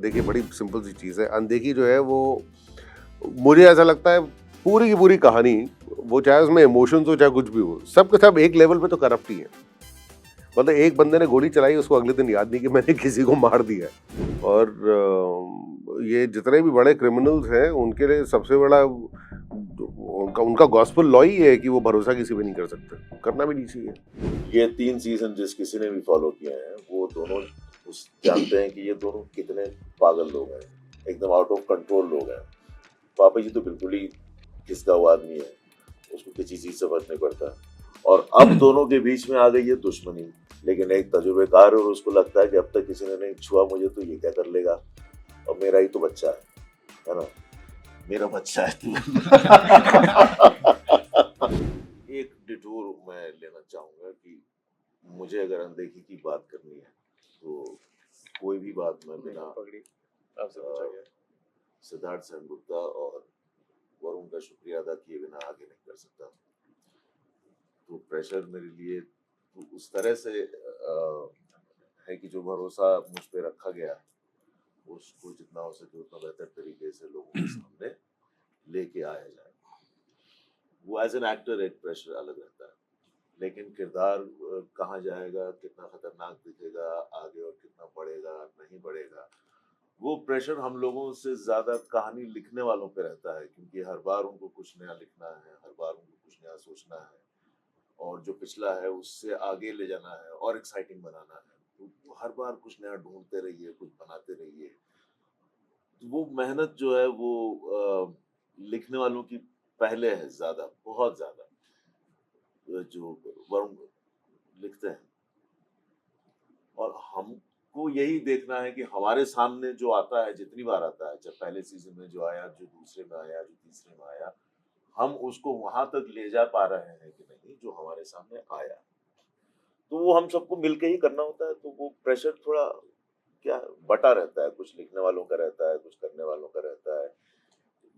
देखिए बड़ी सिंपल सी चीज़ है। अनदेखी जो है वो मुझे ऐसा लगता है पूरी की पूरी कहानी, वो चाहे उसमें इमोशंस हो चाहे कुछ भी हो, सब के सब एक लेवल पे तो करप्ट ही है। मतलब एक बंदे ने गोली चलाई उसको अगले दिन याद नहीं कि मैंने किसी को मार दिया है। और ये जितने भी बड़े क्रिमिनल्स हैं उनके लिए सबसे बड़ा उनका उनका गॉस्पेल लॉ ही है कि वो भरोसा किसी पे नहीं कर सकते, करना भी नहीं चाहिए। ये 3 सीजन जिस किसी ने भी फॉलो किए हैं वो दोनों उस जानते हैं कि ये दोनों कितने पागल लोग हैं, एकदम आउट ऑफ कंट्रोल लोग हैं। पापा जी तो बिल्कुल ही खिसका हुआ आदमी है, उसको किसी चीज से फर्क नहीं पड़ता। और अब दोनों के बीच में आ गई है दुश्मनी, लेकिन एक तजुर्बेकार है और उसको लगता है कि अब तक किसी ने नहीं छुआ मुझे तो ये क्या कर लेगा, और मेरा ही तो बच्चा है ना, मेरा बच्चा है तू। एक डिटूर मैं लेना चाहूंगा कि मुझे अगर अनदेखी की बात करनी है तो कोई भी बात मैं बिना सिद्धार्थ सेनगुप्ता और वरुण का शुक्रिया अदा किए बिना आगे नहीं कर सकता। तो प्रेशर मेरे लिए तो उस तरह से है कि जो भरोसा मुझ पे रखा गया उसको जितना हो सके उतना बेहतर तरीके से लोगों के सामने लेके आया जाए। वो एज एन एक्टर एक प्रेशर अलग रहता है, लेकिन किरदार कहाँ जाएगा, कितना खतरनाक दिखेगा आगे और कितना बढ़ेगा नहीं बढ़ेगा, वो प्रेशर हम लोगों से ज्यादा कहानी लिखने वालों पे रहता है, क्योंकि हर बार उनको कुछ नया लिखना है, हर बार उनको कुछ नया सोचना है और जो पिछला है उससे आगे ले जाना है और एक्साइटिंग बनाना है। तो हर बार कुछ नया ढूंढते रहिए, कुछ बनाते रहिए। तो वो मेहनत जो है वो लिखने वालों की पहले है, ज्यादा, बहुत ज्यादा जो वरुण लिखते हैं। और हमको यही देखना है कि हमारे सामने जो आता है, जितनी बार आता है, जब पहले सीजन में जो आया, जो दूसरे में आया, जो तीसरे में आया, हम उसको वहां तक ले जा पा रहे हैं कि नहीं जो हमारे सामने आया। तो वो हम सबको मिलके ही करना होता है। तो वो प्रेशर थोड़ा क्या बटा रहता है, कुछ लिखने वालों का रहता है, कुछ करने वालों का रहता है,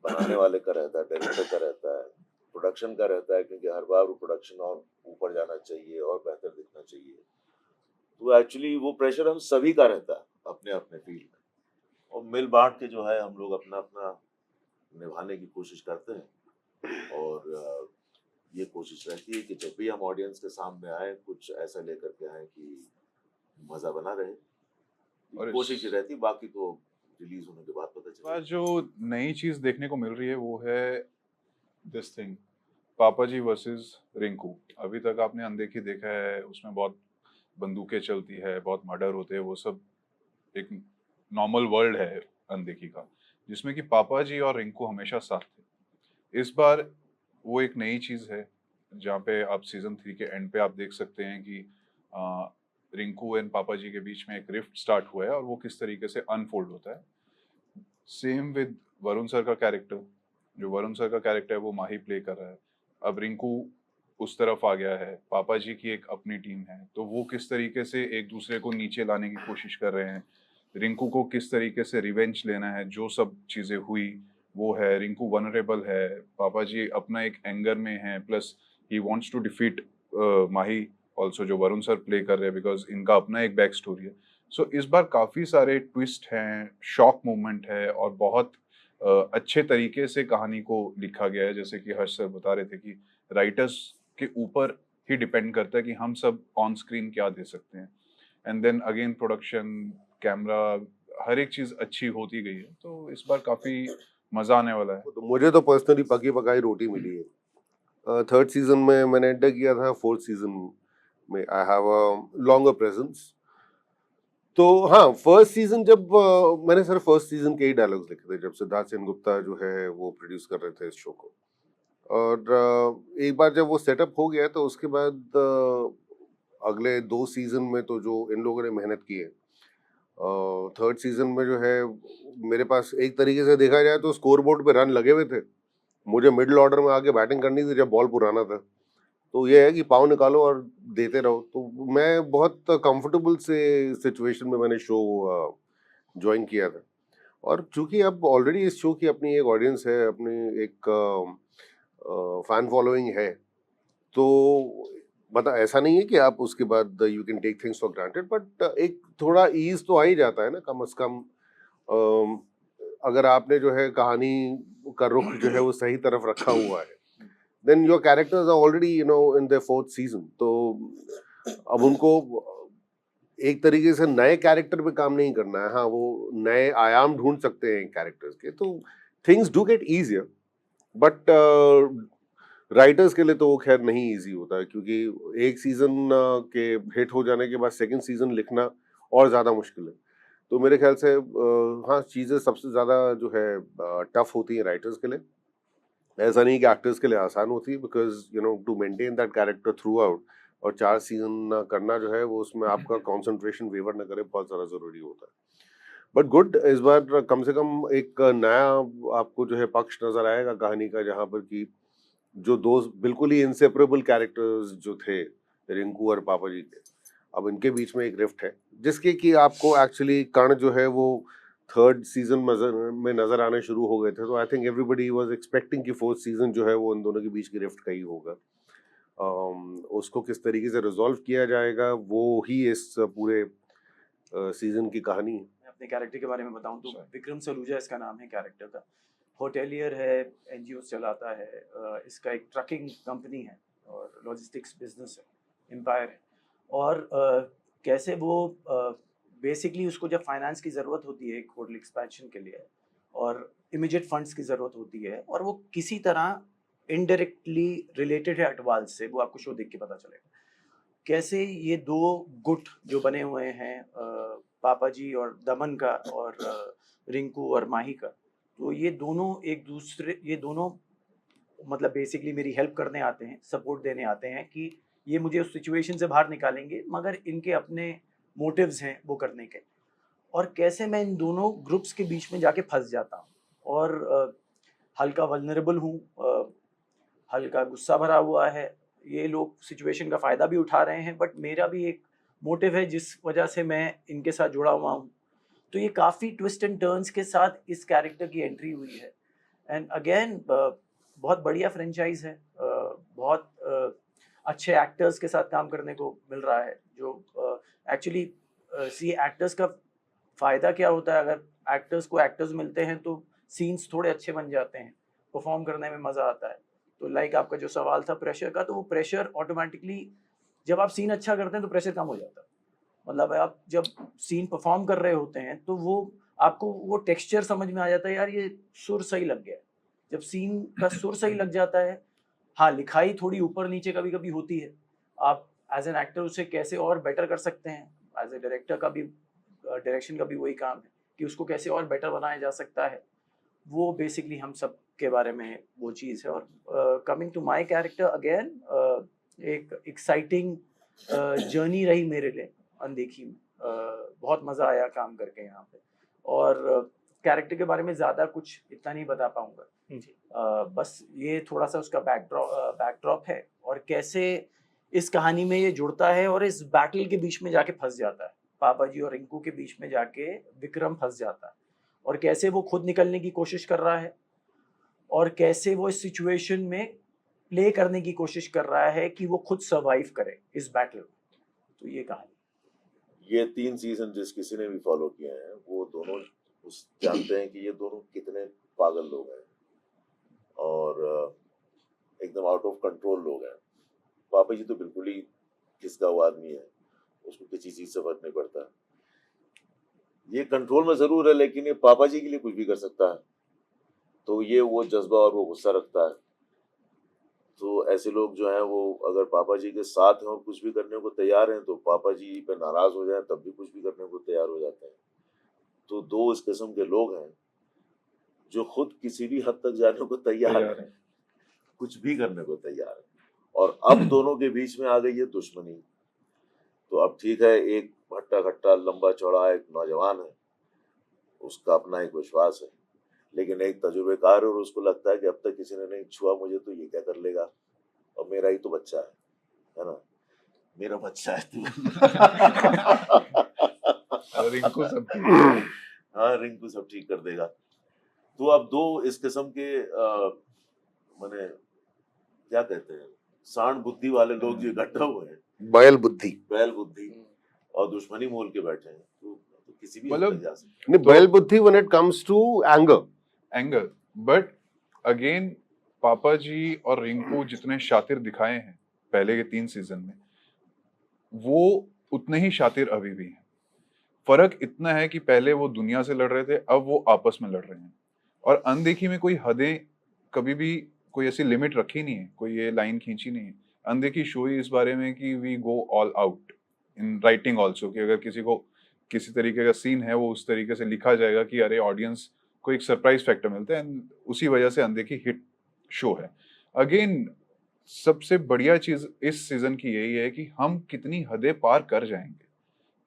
बनाने वाले का रहता है, डायरेक्टर का रहता है, प्रोडक्शन का रहता है, क्योंकि हर बार वो प्रोडक्शन और ऊपर जाना चाहिए और बेहतर दिखना चाहिए। तो एक्चुअली वो प्रेशर हम सभी का रहता है अपने अपने फील्ड में, और मिल बांट के जो है हम लोग अपना अपना निभाने की कोशिश करते हैं। और ये कोशिश रहती है कि जब भी हम ऑडियंस के सामने आए कुछ ऐसा लेकर के आए कि मजा बना रहे। और कोशिश ही इस रहती, बाकी तो रिलीज होने के बाद पता बार चलेगा। जो नई चीज देखने को मिल रही है वो है दिस थिंग, पापा जी वर्सेस रिंकू। अभी तक आपने अनदेखी देखा है, उसमें बहुत बंदूकें चलती है, बहुत मर्डर होते हैं, वो सब एक नॉर्मल वर्ल्ड है अनदेखी का, जिसमें कि पापा जी और रिंकू हमेशा साथ थे। इस बार वो एक नई चीज है जहाँ पे आप सीजन 3 के एंड पे आप देख सकते हैं कि आ, रिंकू एंड पापा जी के बीच में एक रिफ्ट स्टार्ट हुआ है और वो किस तरीके से अनफोल्ड होता है। सेम विद वरुण सर का कैरेक्टर, जो वरुण सर का कैरेक्टर है वो माही प्ले कर रहा है। अब रिंकू उस तरफ आ गया है, पापा जी की एक अपनी टीम है, तो वो किस तरीके से एक दूसरे को नीचे लाने की कोशिश कर रहे हैं। रिंकू को किस तरीके से रिवेंज लेना है, जो सब चीजें हुई वो है। रिंकू वनरेबल है, पापा जी अपना एक एंगर में है, plus he wants to defeat Mahi also, जो वरुण सर प्ले कर रहे हैं, बिकॉज इनका अपना एक बैक स्टोरी है। सो इस बार काफी सारे ट्विस्ट हैं, शॉक मोमेंट है और बहुत अच्छे तरीके से कहानी को लिखा गया है। जैसे कि हर्ष सर बता रहे थे कि राइटर्स के ऊपर ही डिपेंड करता है कि हम सब ऑन स्क्रीन क्या दे सकते हैं। And then again production, camera, हर एक चीज अच्छी होती गई है, तो इस बार काफी मजा आने वाला है। तो मुझे तो पर्सनली पकी पकाई रोटी मिली है। थर्ड सीजन में मैंने एंटर किया था, फोर्थ सीजन में I have a longer presence. तो हाँ, फर्स्ट सीजन जब मैंने सिर्फ फर्स्ट सीजन के ही डायलॉग्स लिखे थे जब सिद्धार्थ सेनगुप्ता जो है वो प्रोड्यूस कर रहे थे इस शो को। और एक बार जब वो सेटअप हो गया तो उसके बाद अगले 2 सीजन में तो जो इन लोगों ने मेहनत की है, थर्ड सीजन में जो है मेरे पास एक तरीके से देखा जाए तो स्कोर बोर्ड पे रन लगे हुए थे। मुझे मिडिल ऑर्डर में आके बैटिंग करनी थी जब बॉल पुराना था। तो ये है कि पाँव निकालो और देते रहो। तो मैं बहुत कंफर्टेबल से सिचुएशन में मैंने शो ज्वाइन किया था। और चूंकि अब ऑलरेडी इस शो की अपनी एक ऑडियंस है, अपनी एक फैन फॉलोइंग है, तो मतलब ऐसा नहीं है कि आप उसके बाद you can take things for granted, but एक थोड़ा ईज तो आ ही जाता है ना कम से कम। अगर आपने जो है कहानी का रुख जो है वो सही तरफ रखा हुआ है, then your characters are already in their fourth season. तो अब उनको एक तरीके से नए कैरेक्टर पे काम नहीं करना है, हाँ वो नए आयाम ढूंढ सकते हैं कैरेक्टर्स के, तो things do get easier, but writers के लिए तो वो खैर नहीं इजी होता है, क्योंकि एक सीजन के हिट हो जाने के बाद सेकंड सीजन लिखना और ज़्यादा मुश्किल है। तो मेरे ख्याल से हाँ चीज़ें सबसे ज़्यादा जो है टफ होती हैं राइटर्स के लिए। ऐसा नहीं कि एक्टर्स के लिए आसान होती है, because to maintain that character throughout, और 4 सीजन करना जो है वो उसमें आपका कंसंट्रेशन वेवर न करे, बहुत ज़्यादा ज़रूरी होता है। बट गुड, इस बार कम से कम एक नया आपको जो है पक्ष नजर आएगा कहानी का, जहाँ पर कि जो दो बिल्कुल ही इंसेपरेबल कैरेक्टर्स जो थे, रिंकू और पापा जी के, अब इनके बीच में एक रिफ्ट है, जिसके कि आपको एक्चुअली कर्ण जो है वो थर्ड सीजन में नजर आने शुरू हो गए थे। तो I think everybody was expecting कि फोर्थ सीजन जो है वो इन दोनों के बीच की रिफ्ट का ही होगा। उसको किस तरीके से रिजॉल्व किया जाएगा वो ही इस पूरे सीजन की कहानी है। मैं अपने कैरेक्टर के बारे में बताऊं तो Sorry. विक्रम सलूजा इसका नाम है कैरेक्टर का। होटेलियर है, एनजीओ चलाता है, इसका एक ट्रकिंग कंपनी है और लॉजिस्टिक्स बिजनेस है, एम्पायर है। और कैसे वो बेसिकली उसको जब फाइनेंस की ज़रूरत होती है एक होटल एक्सपेंशन के लिए और इमीडिएट फंड्स की ज़रूरत होती है, और वो किसी तरह इनडायरेक्टली रिलेटेड है अटवाल से, वो आपको शो देख के पता चलेगा कैसे ये दो गुट जो बने हुए हैं, पापा जी और दमन का और रिंकू और माही का, तो ये दोनों मतलब बेसिकली मेरी हेल्प करने आते हैं, सपोर्ट देने आते हैं कि ये मुझे उस सिचुएशन से बाहर निकालेंगे, मगर इनके अपने मोटिव्स हैं वो करने के। और कैसे मैं इन दोनों ग्रुप्स के बीच में जाके फंस जाता हूँ और हल्का वल्नरेबल हूँ, हल्का गुस्सा भरा हुआ है, ये लोग सिचुएशन का फ़ायदा भी उठा रहे हैं, बट मेरा भी एक मोटिव है जिस वजह से मैं इनके साथ जुड़ा हुआ हूँ। तो ये काफ़ी ट्विस्ट एंड टर्न्स के साथ इस कैरेक्टर की एंट्री हुई है। एंड अगेन बहुत बढ़िया फ्रेंचाइज है, बहुत अच्छे एक्टर्स के साथ काम करने को मिल रहा है, जो एक्चुअली सी एक्टर्स का फ़ायदा क्या होता है, अगर एक्टर्स को एक्टर्स मिलते हैं तो सीन्स थोड़े अच्छे बन जाते हैं, परफॉर्म करने में मज़ा आता है। तो लाइक आपका जो सवाल था प्रेशर का, तो वो प्रेशर ऑटोमेटिकली जब आप सीन अच्छा करते हैं तो प्रेशर कम हो जाता है। मतलब आप जब सीन परफॉर्म कर रहे होते हैं तो वो आपको वो टेक्सचर समझ में आ जाता है, यार ये सुर सही लग गया। जब सीन का सुर सही लग जाता है, हाँ लिखाई थोड़ी ऊपर नीचे कभी कभी होती है, आप एज एन एक्टर उसे कैसे और बेटर कर सकते हैं, एज ए डायरेक्टर का भी डायरेक्शन का भी वही काम है कि उसको कैसे और बेटर बनाया जा सकता है। वो बेसिकली हम सब के बारे में वो चीज़ है। और coming to my character again, एक एक्साइटिंग जर्नी रही मेरे लिए अनदेखी में। बहुत मज़ा आया काम करके यहाँ पे, और कैरेक्टर के बारे में ज़्यादा कुछ इतना नहीं बता पाऊँगा। बस ये थोड़ा सा उसका बैकड्रॉप है और कैसे इस कहानी में ये जुड़ता है और इस बैटल के बीच में जाके फंस जाता है। पापा जी और रिंकू के बीच में जाके विक्रम फंस जाता है, और कैसे वो खुद निकलने की कोशिश कर रहा है और कैसे वो इस सिचुएशन में प्ले करने की कोशिश कर रहा है कि वो खुद सर्वाइव करे इस बैटल में। तो ये कहानी। ये 3 सीजन जिस किसी ने भी फॉलो किए हैं वो दोनों उस जानते हैं कि ये दोनों कितने पागल लोग हैं और एकदम आउट ऑफ कंट्रोल लोग हैं। पापा जी तो बिल्कुल ही किसका वो आदमी है, उसको किसी चीज से फर्क नहीं पड़ता। ये कंट्रोल में जरूर है लेकिन ये पापा जी के लिए कुछ भी कर सकता है, तो ये वो जज्बा और वो गुस्सा रखता है। तो ऐसे लोग जो हैं वो अगर पापा जी के साथ हैं और कुछ भी करने को तैयार हैं, तो पापा जी पे नाराज हो जाए तब भी कुछ भी करने को तैयार हो जाते हैं। तो दो इस किस्म के लोग हैं जो खुद किसी भी हद तक जाने को तैयार हैं, कुछ भी करने को तैयार है। और अब दोनों के बीच में आ गई है दुश्मनी। तो अब ठीक है, एक भट्टा खट्टा लंबा चौड़ा एक नौजवान है, उसका अपना एक विश्वास है, लेकिन एक तजुर्बेकार है और उसको लगता है कि अब तक किसी ने नहीं छुआ मुझे तो ये क्या कर लेगा, और मेरा ही तो बच्चा है ना, मेरा बच्चा है तू। रिंकू सब ठीक हाँ, रिंकू सब ठीक कर देगा। तो अब दो इस किस्म के माने क्या कहते हैं, सांड बुद्धि वाले लोग जो इकट्ठा हुए हैं, बैल बुद्धि। बैल बुद्धि और दुश्मनी मोल के बैठे हैं। तो किसी भी हद मतलब तक जा सकता है। नहीं, तो- बैल बुद्धि when it comes to anger. Anger, but again पापा जी और रिंकू जितने शातिर दिखाए हैं पहले के 3 सीजन में, वो उतने ही शातिर अभी भी हैं। फर्क इतना है कि पहले वो दुनिया से लड़ रहे थे, अब वो आपस में लड़ रहे हैं। और अनदेखी में कोई हदें कभी भी कोई ऐसी लिमिट रखी नहीं है, कोई ये लाइन खींची नहीं है। अनदेखी शो ही इस बारे में कि we go all out in writing also, कि अगर किसी को किसी तरीके का सीन है वो उस तरीके से लिखा जाएगा कि अरे ऑडियंस को एक सरप्राइज फैक्टर मिलता है, and उसी वजह से अनदेखी हिट शो है। अगेन सबसे बढ़िया चीज इस सीजन की यही है कि हम कितनी हदें पार कर जाएंगे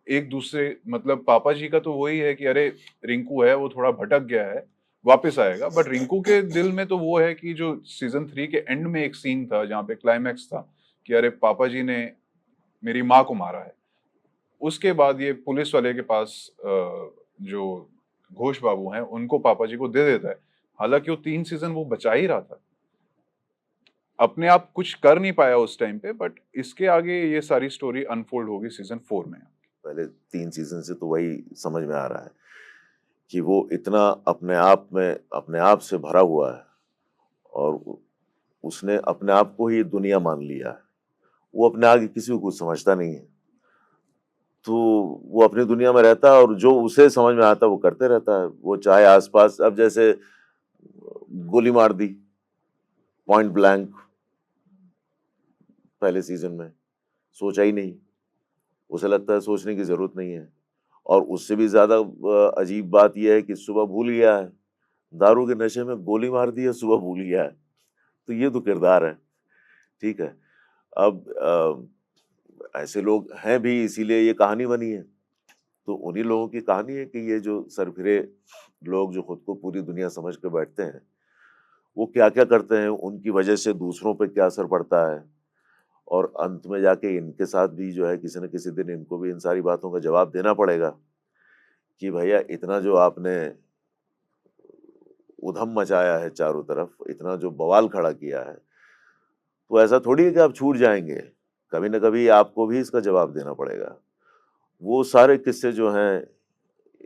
एक दूसरे, मतलब पापा जी का तो वही है कि अरे रिंकू है वो थोड़ा भटक गया है, वापस आएगा, बट रिंकू के दिल में तो वो है कि जो सीजन 3 के एंड में एक सीन था जहाँ पे क्लाइमैक्स था कि अरे पापा जी ने मेरी माँ को मारा है। उसके बाद ये पुलिस वाले के पास जो घोष बाबू हैं उनको पापा जी को दे देता है। हालांकि वो 3 सीजन वो बचा ही रहा था, अपने आप कुछ कर नहीं पाया उस टाइम पे, बट इसके आगे ये सारी स्टोरी अनफोल्ड होगी सीजन 4 में। पहले 3 सीजन से तो वही समझ में आ रहा है कि वो इतना अपने आप में अपने आप से भरा हुआ है और उसने अपने आप को ही दुनिया मान लिया है। वो अपने आगे किसी को कुछ समझता नहीं है, तो वो अपनी दुनिया में रहता है और जो उसे समझ में आता है वो करते रहता है। वो चाहे आसपास, अब जैसे गोली मार दी पॉइंट ब्लैंक पहले सीजन में, सोचा ही नहीं, उसे लगता है सोचने की जरूरत नहीं है। और उससे भी ज्यादा अजीब बात यह है कि सुबह भूल गया है, दारू के नशे में गोली मार दी है, सुबह भूल गया है। तो ये तो किरदार है, ठीक है। अब ऐसे लोग हैं भी, इसीलिए ये कहानी बनी है। तो उन्हीं लोगों की कहानी है कि ये जो सरफिरे लोग जो खुद को पूरी दुनिया समझ के बैठते हैं, वो क्या क्या करते हैं, उनकी वजह से दूसरों पे क्या असर पड़ता है, और अंत में जाके इनके साथ भी जो है किसी न किसी दिन इनको भी इन सारी बातों का जवाब देना पड़ेगा कि भैया इतना जो आपने उधम मचाया है चारों तरफ, इतना जो बवाल खड़ा किया है, तो ऐसा थोड़ी है कि आप छूट जाएंगे, कभी ना कभी आपको भी इसका जवाब देना पड़ेगा। वो सारे किस्से जो हैं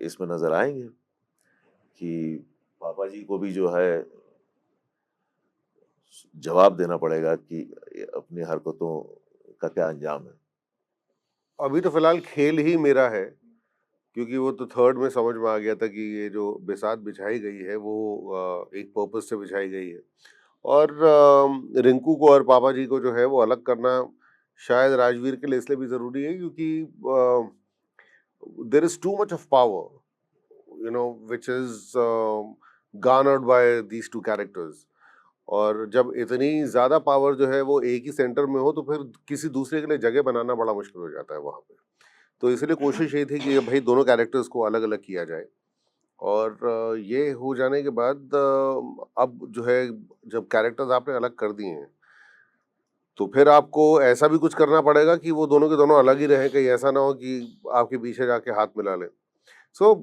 इसमें नजर आएंगे कि पापा जी को भी जो है जवाब देना पड़ेगा कि अपनी हरकतों का क्या अंजाम है। अभी तो फिलहाल खेल ही मेरा है, क्योंकि वो तो थर्ड में समझ में आ गया था कि ये जो बिसात बिछाई गई है वो एक पर्पस से बिछाई गई है। और रिंकू को और पापा जी को जो है वो अलग करना शायद राजवीर के लिए इसलिए भी ज़रूरी है क्योंकि there is too much of power, which is garnered by these two characters. और जब इतनी ज़्यादा पावर जो है वो एक ही सेंटर में हो तो फिर किसी दूसरे के लिए जगह बनाना बड़ा मुश्किल हो जाता है वहाँ पे। तो इसलिए कोशिश ये थी कि भाई दोनों कैरेक्टर्स को अलग अलग किया जाए। और ये हो जाने के बाद अब जो है जब कैरेक्टर्स आपने अलग कर दिए हैं तो फिर आपको ऐसा भी कुछ करना पड़ेगा कि वो दोनों के दोनों अलग ही रहें, कहीं ऐसा ना हो कि आपके पीछे जाके हाथ मिला लें। सो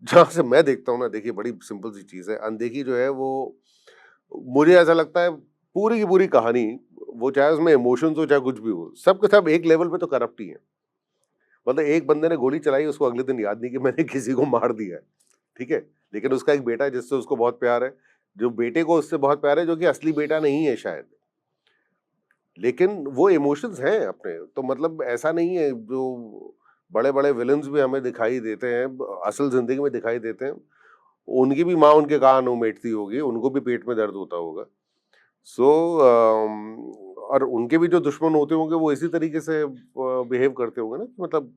जहाँ से मैं देखता हूँ ना, देखिए बड़ी सिंपल सी चीज़ है, अनदेखी जो है वो मुझे ऐसा लगता है पूरी की पूरी कहानी, वो चाहे उसमें इमोशंस हो चाहे कुछ भी हो, सब के सब एक लेवल पे तो करप्ट ही है। मतलब एक बंदे ने गोली चलाई, उसको अगले दिन याद नहीं कि मैंने किसी को मार दिया है, ठीक है, लेकिन उसका एक बेटा है जिससे उसको बहुत प्यार है, जो बेटे को उससे बहुत प्यार है, जो कि असली बेटा नहीं है शायद, लेकिन वो इमोशंस हैं अपने। तो मतलब ऐसा नहीं है, जो बड़े बड़े विलन्स भी हमें दिखाई देते हैं असल जिंदगी में दिखाई देते हैं, उनकी भी माँ उनके कान उमेटती होगी, उनको भी पेट में दर्द होता होगा। सो और उनके भी जो दुश्मन होते होंगे वो इसी तरीके से बिहेव करते होंगे ना, कि मतलब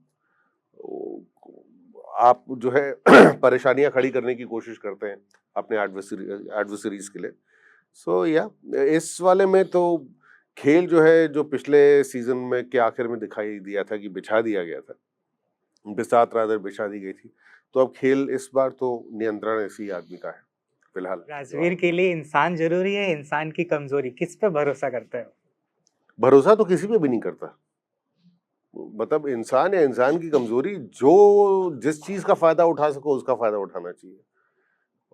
आप जो है परेशानियां खड़ी करने की कोशिश करते हैं अपने एडवर्सरीज के लिए। सो या इस वाले में तो खेल जो है, जो पिछले सीजन में के आखिर में दिखाई दिया था कि बिछा दिया गया था, बिसात रादर बिछा दी गई थी, तो अब खेल इस बार तो नियंत्रण इसी आदमी का है फिलहाल। राजवीर के लिए इंसान जरूरी है, इंसान की कमजोरी, किस पे भरोसा करते हो? भरोसा तो किसी पे भी नहीं करता, मतलब इंसान या इंसान की कमजोरी, जो जिस चीज का फायदा उठा सको उसका फायदा उठाना चाहिए।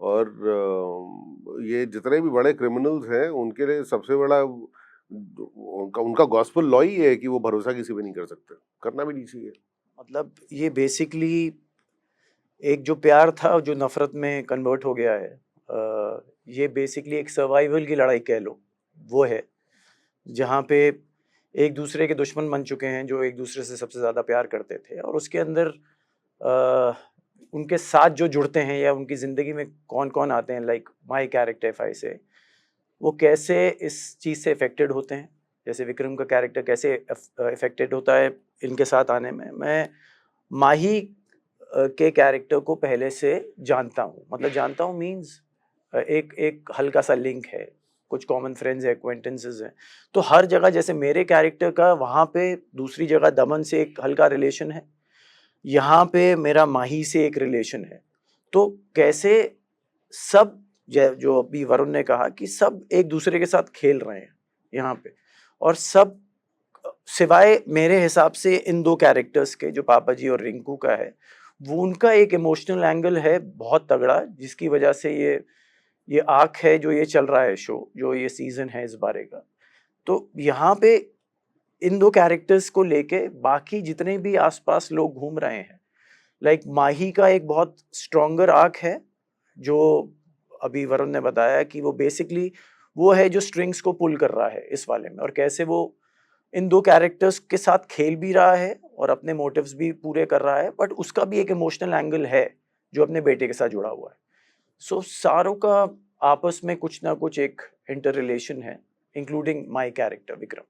और ये जितने भी बड़े क्रिमिनल्स हैं उनके लिए सबसे बड़ा उनका गॉस्पेल लॉ ही है कि वो भरोसा किसी पे नहीं कर सकते, करना भी नहीं चाहिए। मतलब ये बेसिकली एक जो प्यार था जो नफरत में कन्वर्ट हो गया है, ये बेसिकली एक सर्वाइवल की लड़ाई कह लो, वो है जहाँ पे एक दूसरे के दुश्मन बन चुके हैं जो एक दूसरे से सबसे ज़्यादा प्यार करते थे, और उसके अंदर उनके साथ जो जुड़ते हैं या उनकी ज़िंदगी में कौन कौन आते हैं, like my character if I से, वो कैसे इस चीज़ से अफेक्टेड होते हैं। जैसे विक्रम का कैरेक्टर कैसे अफेक्टेड होता है इनके साथ आने में। मैं माही के कैरेक्टर को पहले से जानता हूँ, मतलब जानता हूँ मीन्स एक एक हल्का सा लिंक है, कुछ कॉमन फ्रेंड्स है, एक्वेंटेंसेस हैं। तो हर जगह जैसे मेरे कैरेक्टर का वहाँ पे दूसरी जगह दमन से एक हल्का रिलेशन है, यहाँ पे मेरा माही से एक रिलेशन है। तो कैसे सब जो अभी वरुण ने कहा कि सब एक दूसरे के साथ खेल रहे हैं यहाँ पे, और सब सिवाय मेरे हिसाब से इन दो कैरेक्टर्स के जो पापा जी और रिंकू का है, वो उनका एक इमोशनल एंगल है बहुत तगड़ा, जिसकी वजह से ये आर्क है जो ये चल रहा है शो, जो ये सीजन है इस बारे का। तो यहाँ पे इन दो कैरेक्टर्स को लेके बाकी जितने भी आसपास लोग घूम रहे हैं, लाइक माही का एक बहुत स्ट्रॉन्गर आर्क है जो अभी वरुण ने बताया कि वो बेसिकली वो है जो स्ट्रिंग्स को पुल कर रहा है इस वाले में, और कैसे वो इन दो कैरेक्टर्स के साथ खेल भी रहा है और अपने मोटिव्स भी पूरे कर रहा है, बट उसका भी एक इमोशनल एंगल है जो अपने बेटे के साथ जुड़ा हुआ है। सो सारों का आपस में कुछ ना कुछ एक इंटर रिलेशन है, इंक्लूडिंग माई कैरेक्टर विक्रम।